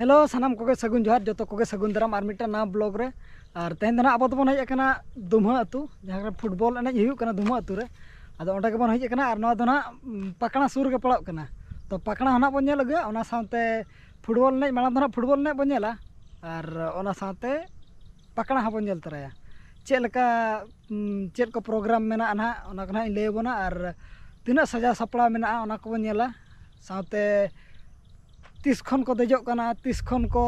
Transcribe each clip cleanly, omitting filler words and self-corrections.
Hello सानाम Koge सगुन जोहार जो कोगे सगुन दाराम और मिट्टा ना ब्लॉग रे और तेहन दना अब बन हज दुम्हा अतु जहाँ फुटबॉल एनज हुयुग दुम्हा अतु रे अदो ओंडे गेबन हज और नवा दो ना पकड़ा सुर के पड़ाव कना तो पकड़ा होना बन नेल अगुया ओना साथे फुटबॉल एनज मांग दो फुटबॉल एनज बन नेला और ओना साथे पकड़ा हाँ बन नेल तराया चेलका चेद को प्रोग्राम मेना ना ओना को लय बना और तीना सजा सपड़ा मेना ओना को बन नेला साथे 30 खन को देजो कना 30 खन को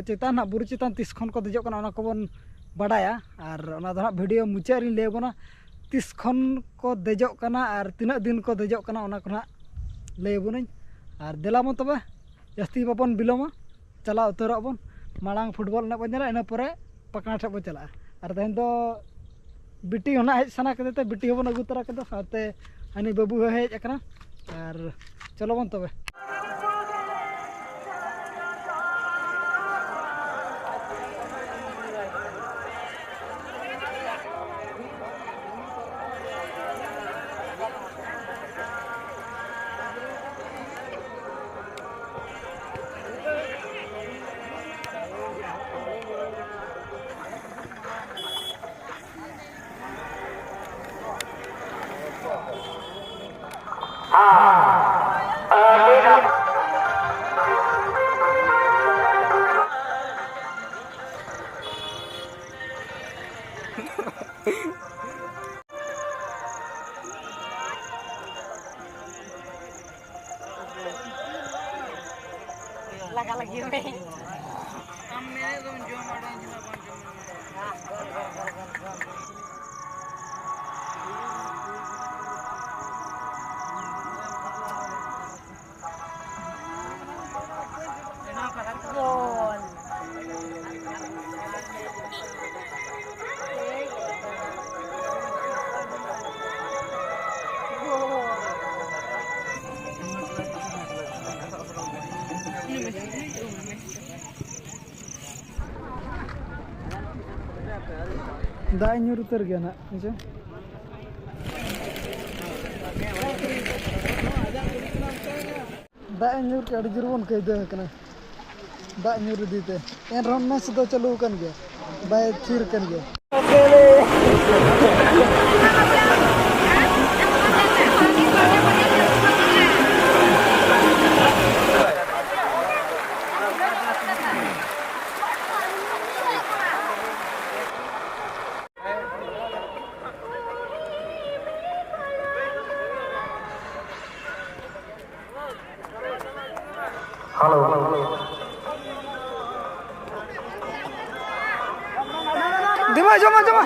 चितान ना बुरु चितान 30 खन को देजो कना ओना को बन बाडाया और ओना दो वीडियो मुचाद री लय बना 30 खन को देजो कना और तीना दिन को देजो कना ओना को ना लय बना और देलामो तबे जास्ती बाबन बिलोमा चला उतरो बन मांग फुटबॉल ना बन इन परे पकड़ा ठे बन चला और तेहन दो बिटी होना हज सना के बिटी होबन अगू तरा के साथे हनी बाबू हज अकना और चलो बन तबे लगा लगी में हम मेरे को जो माडा जिला दाई ᱧᱩᱨ उतर गया ना मुझे दाई ᱧᱩᱨ के अड़ी जुर्बन कह दे कना दाई ᱧᱩर दीते एन रन मैच दो चालू कन गया बाय थीर कन गया हेलो दिमा जमा जमा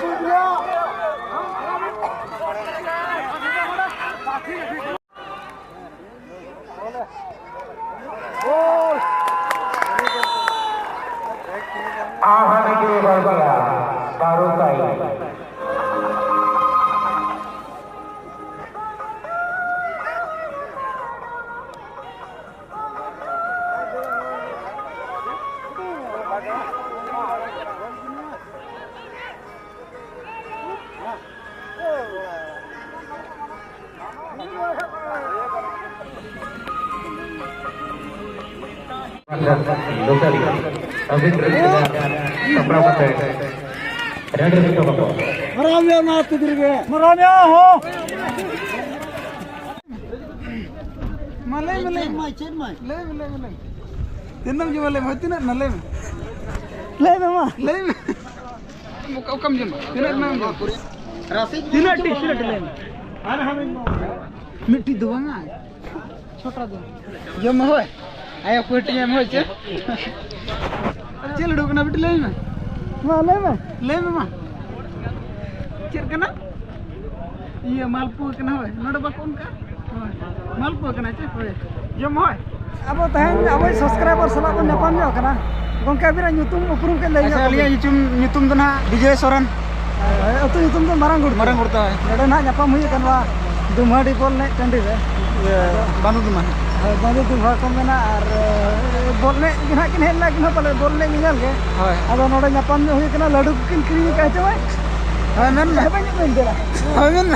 आहाने के बरगया कारुकाई दोसरी अभी कपड़ा पते रेड रेड को मरामिया ना तिदिरगे मरामिया हो मले मले माय चेन माय ले ले ले तिनम जी मले होती ना ले ले मामा ले मुका कम जम तिना नाम राशि तिना टी-शर्ट ले अरे हम मिट्टी दुवांगा छोटा दो जम होय आया कोटी में हो चे चल डुकना बिट ले में मां चेर कना ये मालपू कना होय नोड बा कोन का मालपू कना चे होय जम होय अब तहन अब सब्सक्राइबर सला को नेपाल में कना गोंका बिरा ᱧᱩᱛᱩᱢ उपरुम के ले अच्छा लिया ᱧᱩᱛᱩᱢ दो ना विजय सोरेन अतु ᱧᱩᱛᱩᱢ दो मारंग गुड़ता है नडे ना ᱧᱟᱯᱟᱢ हुई कनवा दुमहाड़ी बॉल ने टंडी रे बानु दुमा बानु दुमा को मेना और बॉल ने गिना किन हेला किन पले बॉल ने मिलल के हाय अब नोडे ᱧᱟᱯᱟᱢ हुई कना लड्डू किन क्री का चवे हाय मेन में देला हाय मेन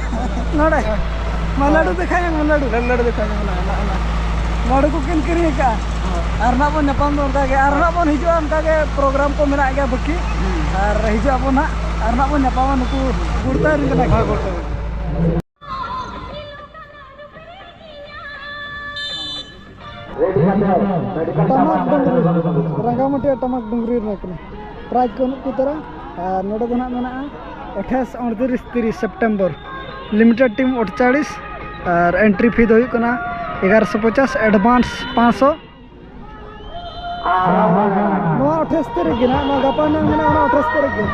नोडे लड्डू दिखाए लड्डू दिखाए लड्डू को किन क्री का और ना बन नपाम दो उनका के और ना बन हिजो उनका के प्रोग्राम को मेरा गया बकी और हिजो अब ना और ना बन नपाम नुकु गुड़ता रिंग ना हाँ बोलते हैं रंगामटी टमाक डुंगरी रखना प्राइज को नुकु तरह नोडे दो ना मेना 28 29 30 सितंबर लिमिटेड टीम 48 और एंट्री फी दो 1150 एडवांस 500 नवा 28 तारीख गे ना गपा ना मेना 28 तारीख गे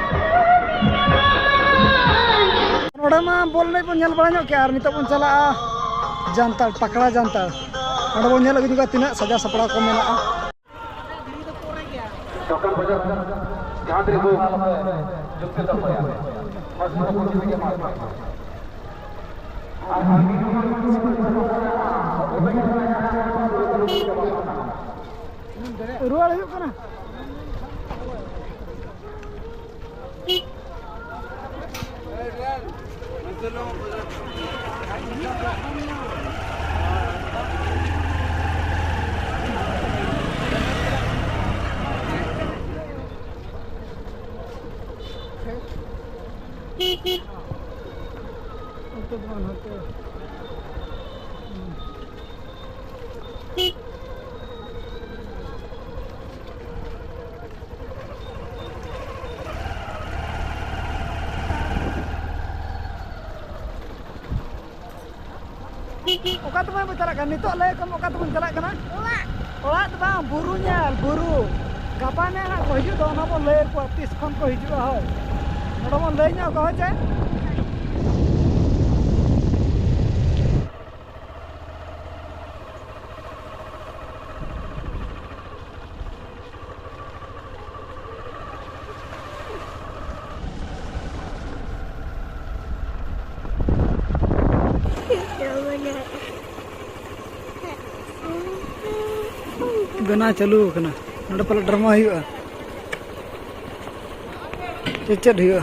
नोडे मा बोल नहीं बन बड़ा ᱧᱚᱜ के और नितो बन चला जानताल पकड़ा जानताल नोडे बन ᱧᱮᱞ अगुगा तीना सजा सपड़ा को मेना रुआड़ हुई कना oka tu bang bicara kan itu leh kamu oka tu bicara kan olah tu bang burunya buru kapan yang kau hijau tu nama leh ku artis kon kau hijau lah nama lehnya kau aja गना चालू कना नोडे पले drama हुआ चेचेड हुआ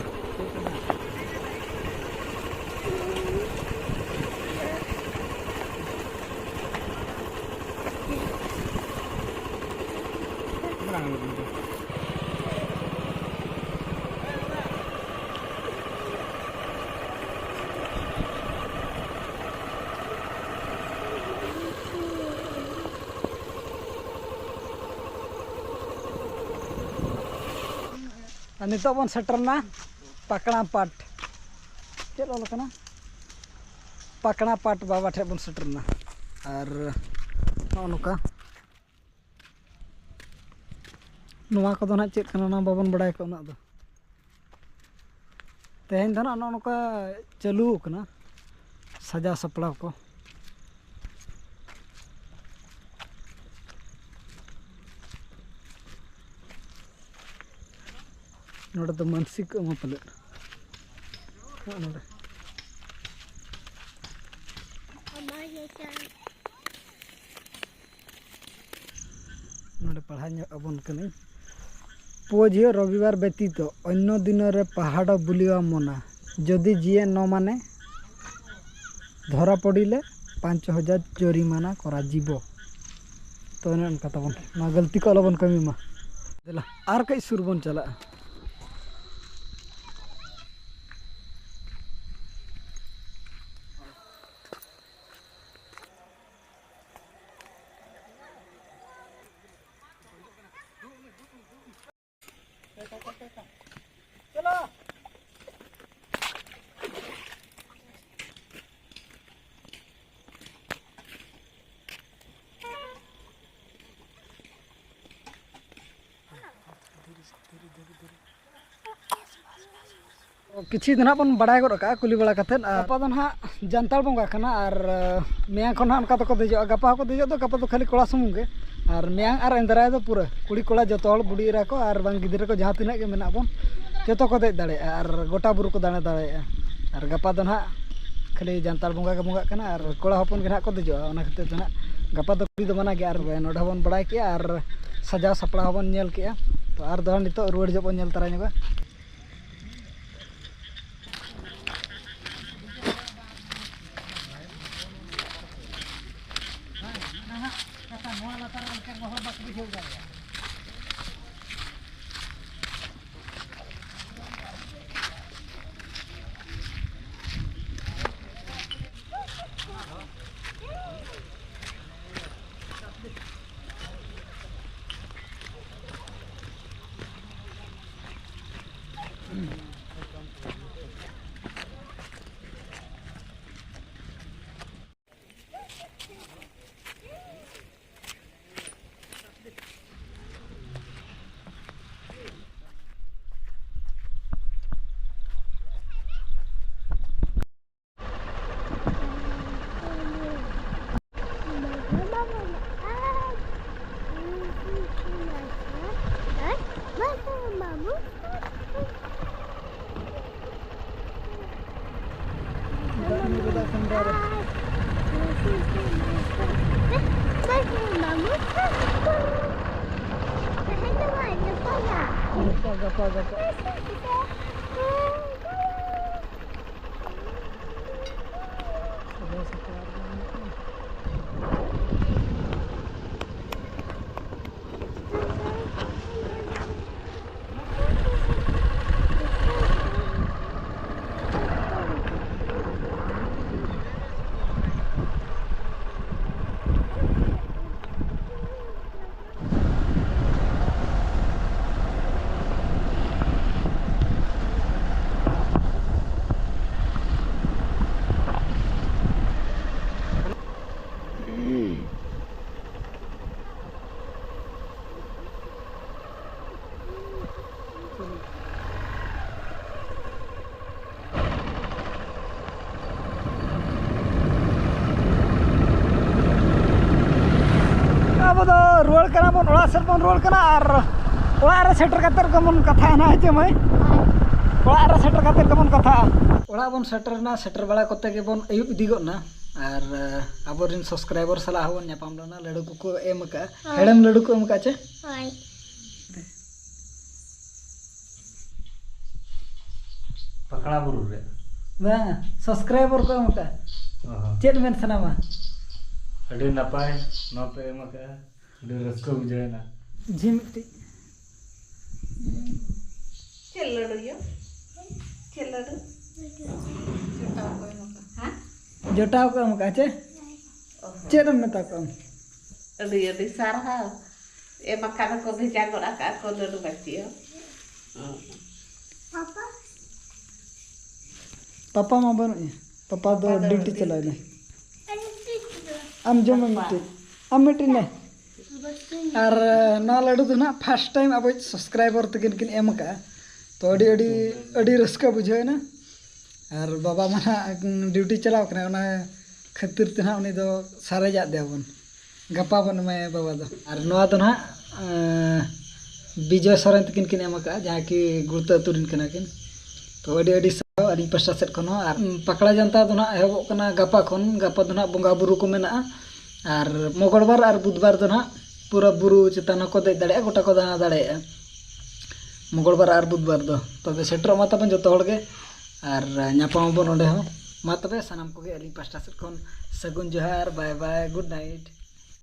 नितो बन सेटरना पकड़ा पाट चेक ओलकना पकड़ा पाट बाबा ठे बन सेटरना और नौका नुआ को ना चेक कना ना बाबन बड़ाय को ना दो तेहन धना नौका चालू कना सजा सपड़ा को नोडे तो मानसिक अमा पले नोडे नोडे पढ़ा अबन कने पुओझियो रविवार व्यतीत अन्य दिन रे पहाड़ बुलिवा मना जदि जीए न माने धरा पड़िले 5000 जरिमाना करा जीवो तो अनका तबन ना गलती को अलबन कमी मा देला आर कई सुरबन चला चलो किसी दिन बन बड़ा गका कुली बड़ा गपा दो ना जानताल बंगा और मैं खन उनका तो देजो गपा को देजो तो गपा तो खाली कड़ा सुमुंग के और मैं और एंदराय दो पूरा कुड़ी कड़ा जो बुढ़ी को और बंग गिद्रा को जहाँ तीना मेना बन जो को देज दाड़े और गोटा बुरु को दाने दाड़े और गपा दो ना खाली जानताल बंगा के बंगा और कड़ा हपन के को देजो खातिर तो ना गपा तो कुड़ी मना गया और नोडे बन बड़ा के और सजा सपड़ा बन नेल के तो और दो नितो रुआड़ जो बन नेल तरा ᱧᱚᱜᱟ अब तो रोल करा बन ओड़ा सर बन रोल करा और ओड़ा रे सेटर कतर कमन कथा ना है मैं ओड़ा रे सेटर कतर कमन कथा ओड़ा बन सेटर ना सेटर बड़ा कते के बन अयुब दिगो ना और अबोरिन सब्सक्राइबर सला होन न्यापाम लना लड्डू को एम का हेडम लड्डू को एम का चे हाय पकड़ा बुरु रे बा सब्सक्राइबर को एम का चेत मेन सनामा अड़ी नपाय नपे मका अड़ी रस्को बुझायना झिमटी చెల్లడు చెల్లడు जोटाव को एम का चे चेत मेता को अड़ी अड़ी सारा ए मकान को भेजा गोड़ा का को लड्डू बचियो पापा मा बन पापा दो ड्यूटी चलाइले आम जो मिट्टी ने और ना लड्डू तो ना फर्स्ट टाइम अब सब्सक्राइबर तकिन किन एम का तो अड़ी अड़ी अड़ी रस्का बुझे ना और बाबा मना ड्यूटी चलाव कना ओना खातिर ते ना उनी दो सारेजा देबन गपा बन में बाबा दो और नवा तो ना विजय सोरेन तकिन किन एम का जहाँ की गुरुता तुरिन कना किन तो अड़ी अड़ी अड़ी पास्टा सेट खन और पकड़ा जनता तो ना एहबो कना गपा खन गपा तो ना बंगा बुरु को मेना और मंगलबार और बुधवार तो ना पूरा बुरु चेतान को दे दाड़े गोटा को दाना दाड़े मंगलबार और बुधवार दो तबे सेटर मा तबन जतो हड़गे और न्यापाम बन ओंडे हो मा तबे सनाम को गे अली पास्टा सेट खन सगुन जोहार बाय बाय गुड नाइट।